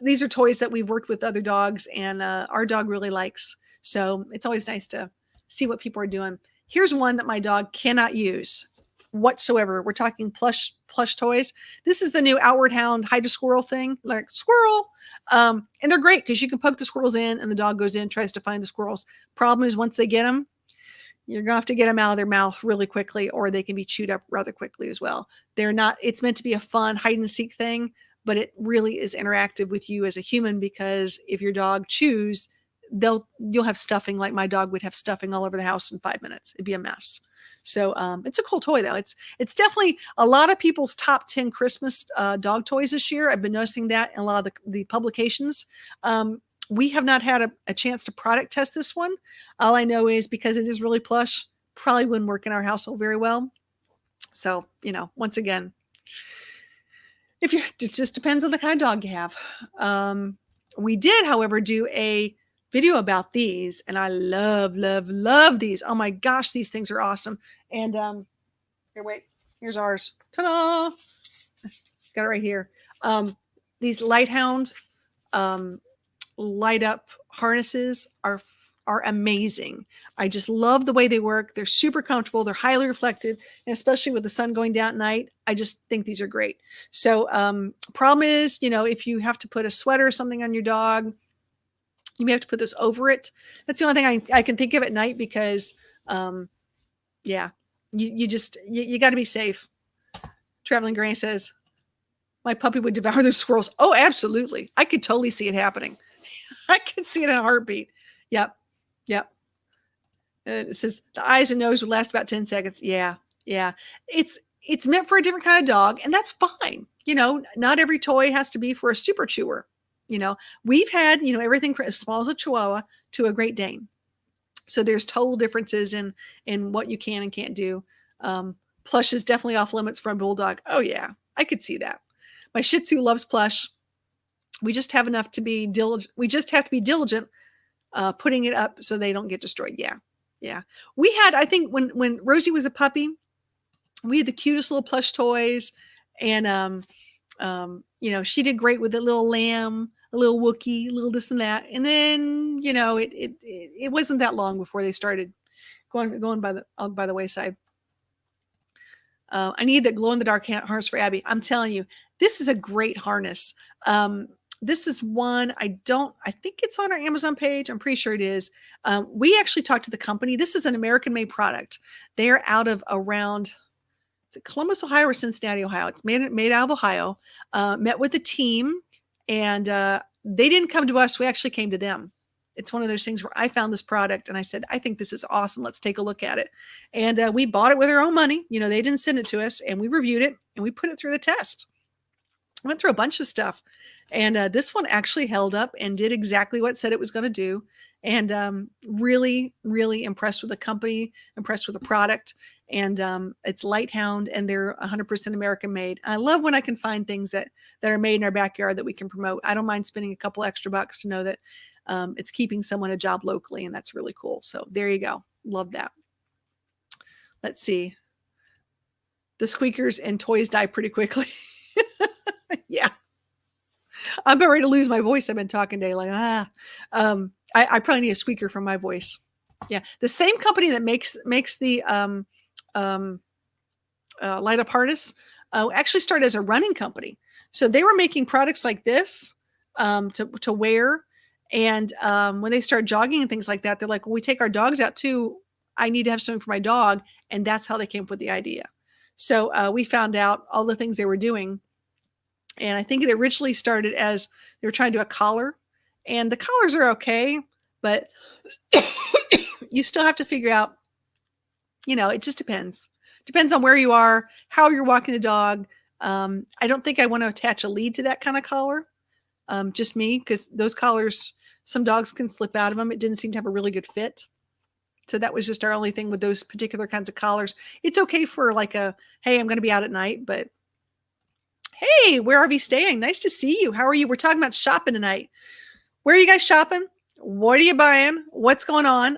these are toys that we've worked with other dogs and our dog really likes. So it's always nice to see what people are doing. Here's one that my dog cannot use whatsoever. We're talking plush toys. This is the new Outward Hound hide a squirrel thing, like squirrel. And they're great because you can poke the squirrels in and the dog goes in, tries to find the squirrels. Problem is once they get them, you're going to have to get them out of their mouth really quickly, or they can be chewed up rather quickly as well. It's meant to be a fun hide and seek thing, but it really is interactive with you as a human, because if your dog chews, you'll have stuffing, like my dog would have stuffing all over the house in 5 minutes. It'd be a mess. So it's a cool toy though. It's definitely a lot of people's top 10 Christmas dog toys this year. I've been noticing that in a lot of the publications. We have not had a chance to product test this one. All I know is because it is really plush, probably wouldn't work in our household very well. So, once again, it just depends on the kind of dog you have. We did, however, do a video about these, and I love these. Oh my gosh, these things are awesome. And here's ours. Ta-da! Got it right here. These Lighthound light up harnesses are amazing. I just love the way they work. They're super comfortable. They're highly reflective, and especially with the sun going down at night, I just think these are great. So problem is, if you have to put a sweater or something on your dog, you may have to put this over it. That's the only thing I can think of at night, because you got to be safe. Traveling Granny says, my puppy would devour those squirrels. Oh, absolutely. I could totally see it happening. I could see it in a heartbeat. Yep. It says the eyes and nose would last about 10 seconds. Yeah. It's meant for a different kind of dog, and that's fine. Not every toy has to be for a super chewer. We've had, everything from as small as a Chihuahua to a Great Dane. So there's total differences in what you can and can't do. Plush is definitely off limits for a Bulldog. Oh yeah, I could see that. My Shih Tzu loves plush. We just have to be diligent putting it up so they don't get destroyed. Yeah. We had, I think when Rosie was a puppy, we had the cutest little plush toys, and she did great with a little lamb, a little Wookiee, a little this and that. And then, it wasn't that long before they started going by the wayside. I need that glow in the dark harness for Abby. I'm telling you, this is a great harness. This is one I think it's on our Amazon page. I'm pretty sure it is. We actually talked to the company. This is an American made product. They're out of around, is it Columbus, Ohio, or Cincinnati, Ohio? It's made out of Ohio. Met with the team, and they didn't come to us. We actually came to them. It's one of those things where I found this product and I said, I think this is awesome. Let's take a look at it. And we bought it with our own money. They didn't send it to us, and we reviewed it and we put it through the test. I went through a bunch of stuff. And this one actually held up and did exactly what it said it was going to do. And really, really impressed with the company, impressed with the product. And it's Lighthound, and they're 100% American made. I love when I can find things that are made in our backyard that we can promote. I don't mind spending a couple extra bucks to know that it's keeping someone a job locally, and that's really cool. So there you go. Love that. Let's see. The squeakers and toys die pretty quickly. Yeah. I'm about ready to lose my voice. I've been talking today like, I probably need a squeaker for my voice. Yeah. The same company that makes the light up harness actually started as a running company. So they were making products like this to wear. And when they start jogging and things like that, they're like, well, we take our dogs out too. I need to have something for my dog. And that's how they came up with the idea. So we found out all the things they were doing. And I think it originally started as they were trying to do a collar. And the collars are okay, but you still have to figure out, it just depends. Depends on where you are, how you're walking the dog. I don't think I want to attach a lead to that kind of collar. Just me, because those collars, some dogs can slip out of them. It didn't seem to have a really good fit. So that was just our only thing with those particular kinds of collars. It's okay for like hey, I'm going to be out at night, but hey, where are we staying? Nice to see you. How are you? We're talking about shopping tonight. Where are you guys shopping? What are you buying? What's going on?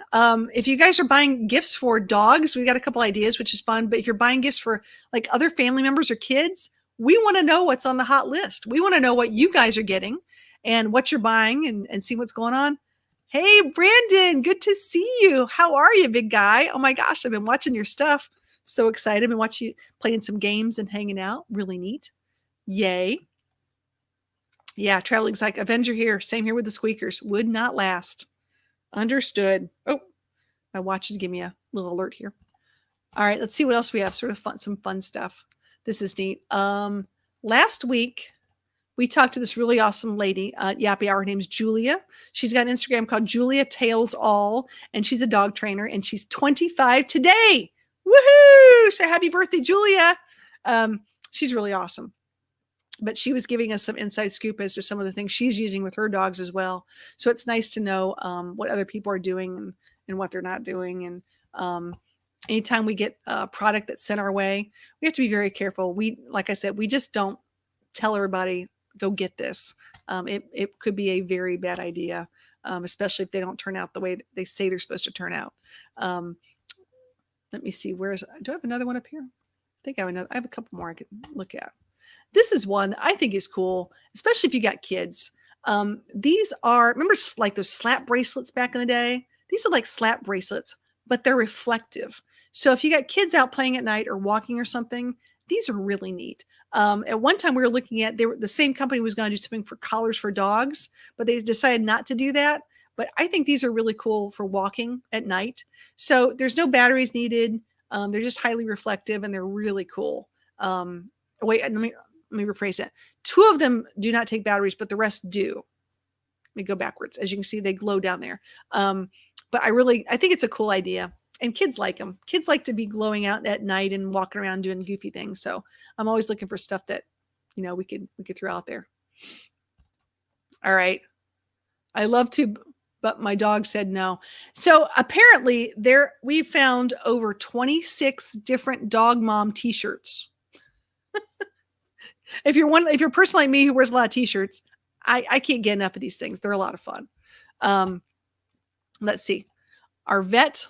If you guys are buying gifts for dogs, we've got a couple ideas, which is fun. But if you're buying gifts for like other family members or kids, we want to know what's on the hot list. We want to know what you guys are getting and what you're buying and see what's going on. Hey, Brandon, good to see you. How are you, big guy? Oh my gosh, I've been watching your stuff. So excited. I've been watching you playing some games and hanging out. Really neat. Yay. Yeah, traveling's like Avenger here. Same here with the squeakers. Would not last. Understood. Oh, my watch is giving me a little alert here. All right, let's see what else we have. Sort of fun, some fun stuff. This is neat. Last week, we talked to this really awesome lady at Yappy Hour. Her name's Julia. She's got an Instagram called Julia Tails All, and she's a dog trainer, and she's 25 today. Woohoo! So happy birthday, Julia. She's really awesome. But she was giving us some inside scoop as to some of the things she's using with her dogs as well. So it's nice to know what other people are doing and what they're not doing. And anytime we get a product that's sent our way, we have to be very careful. Like I said, we just don't tell everybody, go get this. It could be a very bad idea, especially if they don't turn out the way that they say they're supposed to turn out. Let me see. Do I have another one up here? I think I have a couple more I could look at. This is one I think is cool, especially if you got kids. These are, remember like those slap bracelets back in the day? These are like slap bracelets, but they're reflective. So if you got kids out playing at night or walking or something, these are really neat. At one time we were looking at, the same company was going to do something for collars for dogs, but they decided not to do that. But I think these are really cool for walking at night. So there's no batteries needed. They're just highly reflective and they're really cool. Wait, let me rephrase that. 2 of them do not take batteries, but the rest do. Let me go backwards. As you can see, they glow down there. But I think it's a cool idea. And kids like them. Kids like to be glowing out at night and walking around doing goofy things. So I'm always looking for stuff that, we could throw out there. All right. I love to, but my dog said no. So apparently we found over 26 different dog mom t-shirts. If you're a person like me who wears a lot of t-shirts, I can't get enough of these things. They're a lot of fun. Let's see. Our vet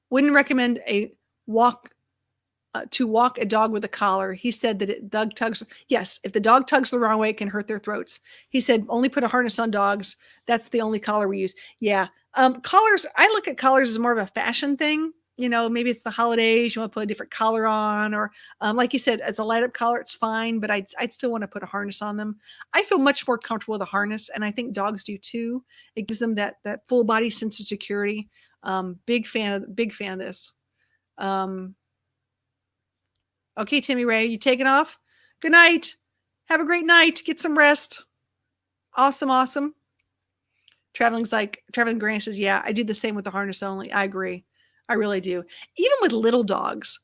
wouldn't recommend to walk a dog with a collar. He said that dog tugs. Yes, if the dog tugs the wrong way, it can hurt their throats. He said only put a harness on dogs. That's the only collar we use. Yeah. Collars. I look at collars as more of a fashion thing. Maybe it's the holidays. You want to put a different collar on, or like you said, as a light up collar, it's fine. But I'd still want to put a harness on them. I feel much more comfortable with a harness, and I think dogs do too. It gives them that full body sense of security. Big fan of this. Okay, Timmy Ray, you taking off? Good night. Have a great night. Get some rest. Awesome. Traveling Grant says, yeah, I do the same with the harness only. I agree. I really do. Even with little dogs,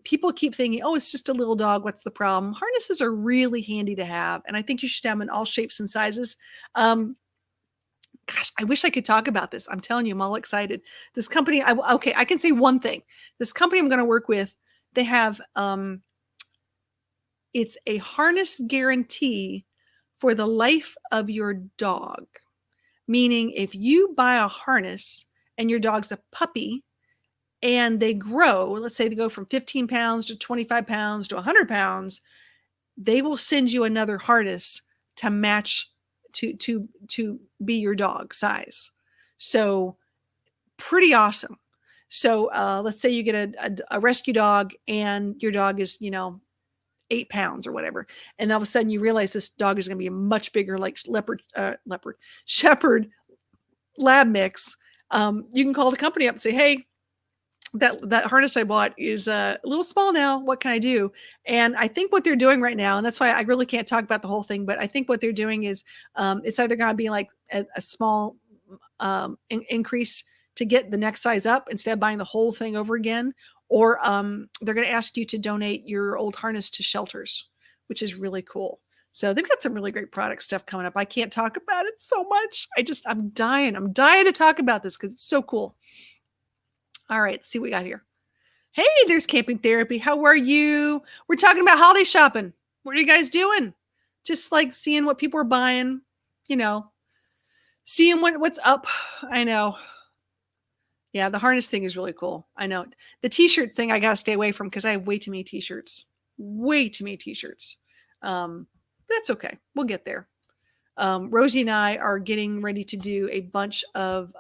People keep thinking, oh, it's just a little dog. What's the problem? Harnesses are really handy to have. And I think you should have them in all shapes and sizes. Gosh, I wish I could talk about this. I'm telling you, I'm all excited. This company, okay, I can say one thing. This company I'm going to work with, they have, it's a harness guarantee for the life of your dog. Meaning if you buy a harness and your dog's a puppy and they grow, let's say they go from 15 pounds to 25 pounds to 100 pounds, they will send you another harness to match to be your dog size. So pretty awesome. So let's say you get a rescue dog and your dog is, 8 pounds or whatever. And all of a sudden you realize this dog is going to be a much bigger, like shepherd lab mix. You can call the company up and say, hey, that harness I bought is a little small now. What can I do? And I think what they're doing right now, and that's why I really can't talk about the whole thing, but I think what they're doing is it's either going to be like a small increase to get the next size up instead of buying the whole thing over again, or they're going to ask you to donate your old harness to shelters, which is really cool. So they've got some really great product stuff coming up. I can't talk about it so much. I'm dying to talk about this because it's so cool. All right, let's see what we got here. Hey, there's Camping Therapy. How are you? We're talking about holiday shopping. What are you guys doing? Just like seeing what people are buying, seeing what's up. I know. Yeah, the harness thing is really cool. I know. The t-shirt thing I got to stay away from because I have way too many t-shirts. Way too many t-shirts. That's okay. We'll get there. Rosie and I are getting ready to do a bunch of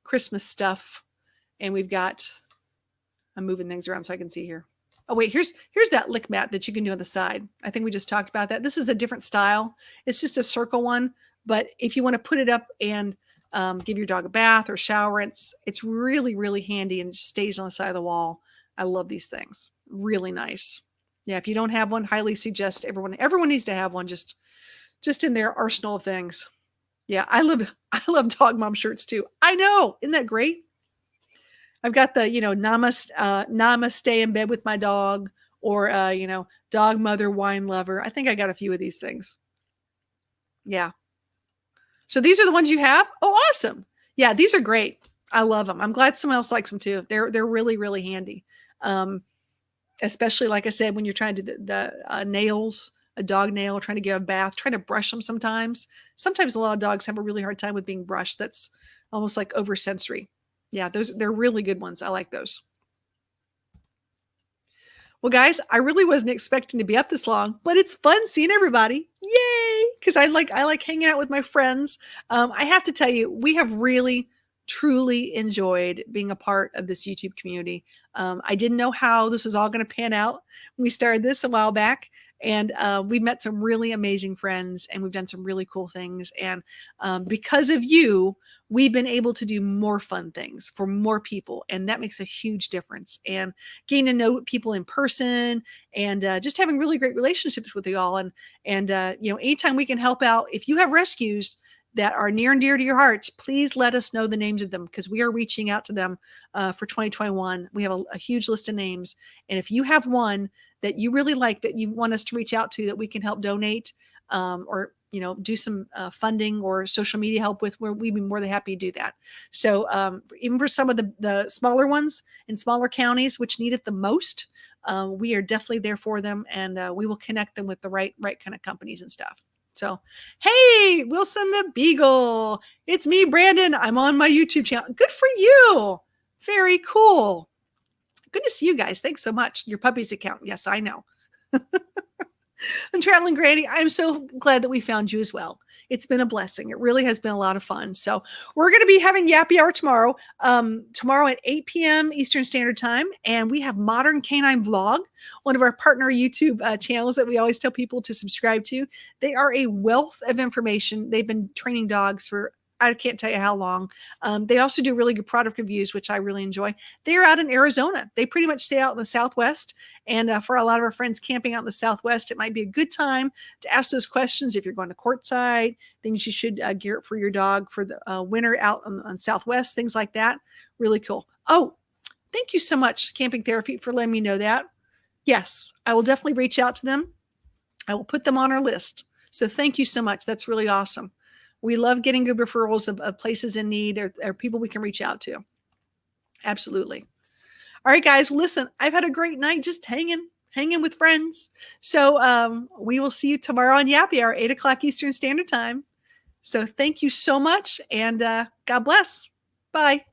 Christmas stuff. And we've got, I'm moving things around so I can see here. Oh, wait, here's that lick mat that you can do on the side. I think we just talked about that. This is a different style. It's just a circle one. But if you want to put it up and give your dog a bath or shower, it's really, really handy and it just stays on the side of the wall. I love these things. Really nice. Yeah, if you don't have one, highly suggest everyone needs to have one just in their arsenal of things. Yeah, I love dog mom shirts too. I know. Isn't that great? I've got the, namaste in bed with my dog, or, dog mother wine lover. I think I got a few of these things. Yeah. So these are the ones you have? Oh, awesome. Yeah, these are great. I love them. I'm glad someone else likes them too. They're really, really handy. Especially, like I said, when you're trying to do the nails, a dog nail, trying to give a bath, trying to brush them sometimes. Sometimes a lot of dogs have a really hard time with being brushed. That's almost like oversensory. Yeah, they're really good ones. I like those. Well, guys, I really wasn't expecting to be up this long, but it's fun seeing everybody. Yay! Because I like hanging out with my friends. I have to tell you, we have really, truly enjoyed being a part of this YouTube community. I didn't know how this was all going to pan out when we started this a while back. And we met some really amazing friends and we've done some really cool things. And because of you, we've been able to do more fun things for more people. And that makes a huge difference. And getting to know people in person and just having really great relationships with you all. And anytime we can help out, if you have rescues that are near and dear to your hearts, please let us know the names of them because we are reaching out to them for 2021. We have a huge list of names. And if you have one that you really like, that you want us to reach out to, that we can help donate or do some funding or social media help with, where we'd be more than happy to do that. So even for some of the smaller ones in smaller counties, which need it the most, we are definitely there for them. And we will connect them with the right kind of companies and stuff. So, hey, Wilson the Beagle. It's me, Brandon. I'm on my YouTube channel. Good for you. Very cool. Good to see you guys. Thanks so much. Your puppy's account. Yes, I know. And Traveling Granny, I'm so glad that we found you as well. It's been a blessing. It really has been a lot of fun. So we're going to be having Yappy Hour tomorrow, at 8 p.m. Eastern Standard Time. And we have Modern Canine Vlog, one of our partner YouTube channels that we always tell people to subscribe to. They are a wealth of information. They've been training dogs for I can't tell you how long. They also do really good product reviews, which I really enjoy. They're out in Arizona. They pretty much stay out in the Southwest. And for a lot of our friends camping out in the Southwest, it might be a good time to ask those questions if you're going to courtside, things you should gear up for your dog for the winter out on Southwest, things like that. Really cool. Oh, thank you so much, Camping Therapy, for letting me know that. Yes, I will definitely reach out to them. I will put them on our list. So thank you so much. That's really awesome. We love getting good referrals of places in need or people we can reach out to. Absolutely. All right, guys, listen, I've had a great night just hanging with friends. So we will see you tomorrow on Yappy Hour, 8 o'clock Eastern Standard Time. So thank you so much, and God bless. Bye.